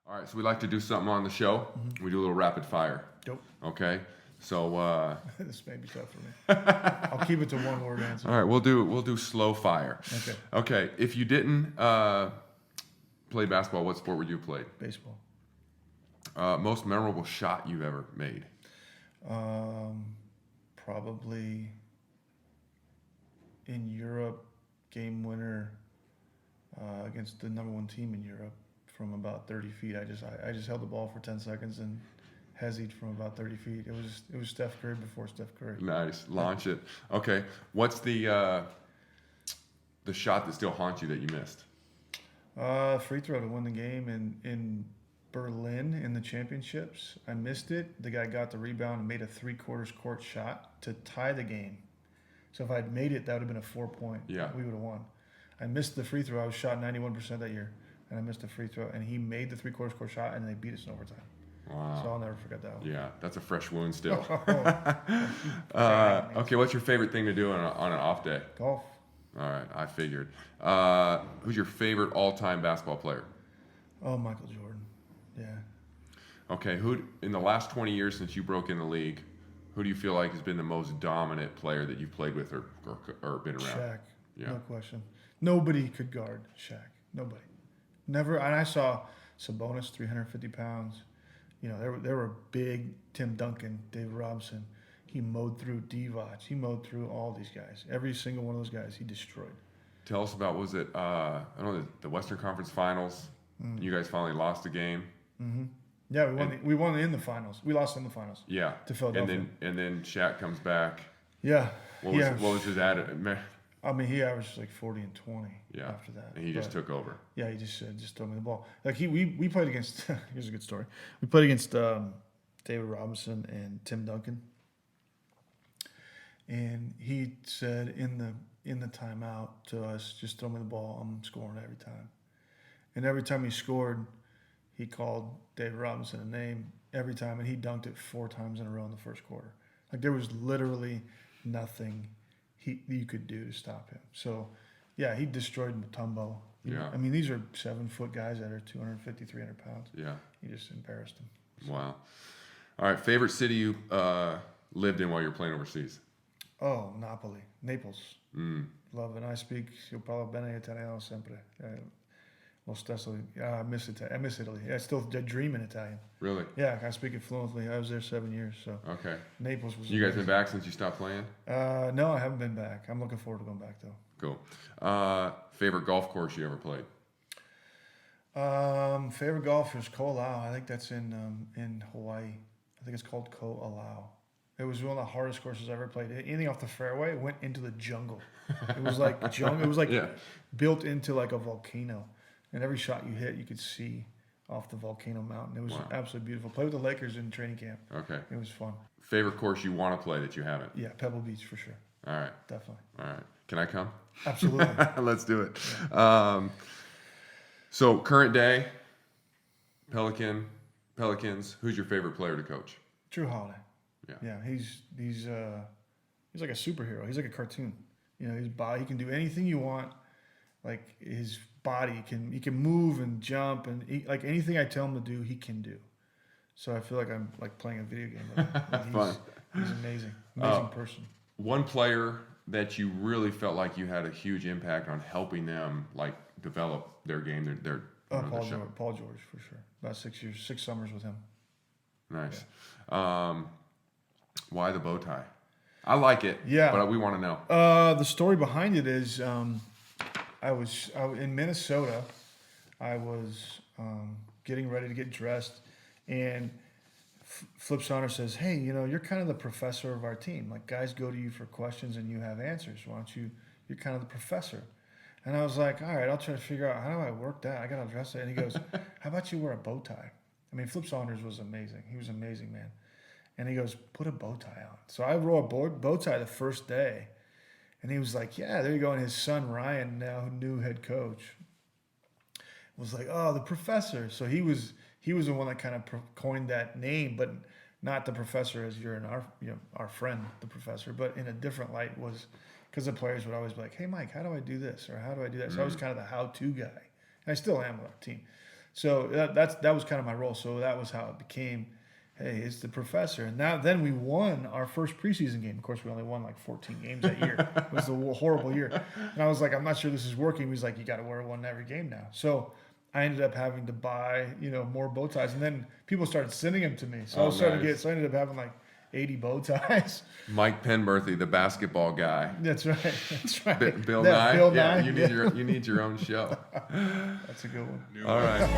All right, so we like to do something on the show. Mm-hmm. We do a little rapid fire. Dope. Okay, so This may be tough for me. I'll keep it to one word answer. all right, we'll do slow fire. Okay. Okay, if you didn't play basketball, what sport would you have played? Baseball. Most memorable shot you've ever made? Probably in Europe, game winner against the number one team in Europe from about 30 feet. I just held the ball for 10 seconds and hezzied from about 30 feet. It was Steph Curry before Steph Curry. Nice, launch it. Okay, what's the shot that still haunts you that you missed? Free throw to win the game in Berlin in the championships. I missed it. The guy got the rebound and made a 3/4 court shot to tie the game. So if I'd made it, that would have been a 4-point. Yeah. We would have won. I missed the free throw. I was shot 91% that year, and I missed the free throw. And he made the 3/4 court shot, and they beat us in overtime. Wow. So I'll never forget that one. Yeah, that's a fresh wound still. Oh. Okay, what's your favorite thing to do on an off day? Golf. All right, I figured. Who's your favorite all-time basketball player? Oh, Michael Jordan. Yeah. Okay, who in the last 20 years since you broke in the league, who do you feel like has been the most dominant player that you've played with or been around? Shaq. Yeah. No question. Nobody could guard Shaq. Nobody. Never. And I saw Sabonis, 350 pounds. You know, there were big Tim Duncan, David Robinson. He mowed through Divac. He mowed through all these guys. Every single one of those guys he destroyed. Tell us about, was it, I don't know, the Western Conference Finals? You guys finally lost the game? Mm-hmm. Yeah, we won in the finals. We lost in the finals. Yeah. To Philadelphia. And then Shaq comes back. Yeah. What was his attitude? I mean, he averaged like 40 and 20 Yeah. after that. And he just took over. Yeah, he just said, just throw me the ball. Like we played against, here's a good story. We played against David Robinson and Tim Duncan. And he said in the timeout to us, just throw me the ball. I'm scoring every time. And every time he scored, he called David Robinson a name every time, and he dunked it 4 times in a row in the first quarter. Like there was literally nothing you could do to stop him. So, yeah, he destroyed Mutombo. Yeah. I mean, these are 7-foot guys that are 250, 300 pounds. Yeah. He just embarrassed them. So. Wow. All right, favorite city you lived in while you were playing overseas? Oh, Napoli. Naples. Mm. Love it. I speak, io parlo bene italiano sempre. Lo stesso. I miss Italy. I miss Italy. I still dream in Italian. Really? Yeah, I speak it fluently. I was there 7 years, so. Okay. Naples was. You guys amazing. been back since you stopped playing? No, I haven't been back. I'm looking forward to going back though. Cool. Favorite golf course you ever played? Favorite golf is Koh Lau. I think that's in Hawaii. I think it's called Koh Lau. It was one of the hardest courses I ever played. Anything off the fairway went into the jungle. It was like jungle. It was like Yeah. built into like a volcano, and every shot you hit, you could see off the volcano mountain. It was Wow. absolutely beautiful. Played with the Lakers in training camp. Okay. It was fun. Favorite course you want to play that you haven't? Yeah, Pebble Beach for sure. All right. Definitely. All right. Can I come? Absolutely. Let's do it. So current day, Pelicans. Who's your favorite player to coach? Drew Holiday. Yeah. Yeah, he's like a superhero. He's like a cartoon. You know, his body, he can do anything you want. Like his body he can move and jump and like anything I tell him to do, he can do. So I feel like I'm like playing a video game with him. Like, Fun. He's amazing. Amazing person. One player that you really felt like you had a huge impact on helping them like develop their game, their Paul George for sure. About 6 years, 6 summers with him. Nice. Why the bow tie? I like it. Yeah. But we want to know. The story behind it is I was in Minnesota. I was getting ready to get dressed, and Flip Saunders says, "Hey, you know, you're kind of the professor of our team. Like guys go to you for questions and you have answers. Why don't you? You're kind of the professor." And I was like, "All right, I'll try to figure out how do I work that. I got to dress it." And he goes, "How about you wear a bow tie?" I mean, Flip Saunders was amazing. He was an amazing man. And he goes, "Put a bow tie on." So I wore a bow tie the first day. And he was like, "Yeah, there you go." And his son, Ryan, now new head coach, was like, "Oh, the professor." So he was the one that kind of coined that name, but not the professor as you're in our friend, the professor, but in a different light was because the players would always be like, "Hey, Mike, how do I do this? Or how do I do that?" So I was kind of the how-to guy. And I still am with our team. So that was kind of my role. So that was how it became. Hey, it's the professor. And then we won our first preseason game. Of course, we only won like 14 games that year. It was a horrible year. And I was like, I'm not sure this is working. He's like, you got to wear one every game now. So I ended up having to buy, more bow ties. And then people started sending them to me. So I was starting to so I ended up having like 80 bow ties. Mike Penberthy, the basketball guy. That's right. That's right. Bill Nye. Bill Yeah, Nye. you need your own show. That's a good one. All right.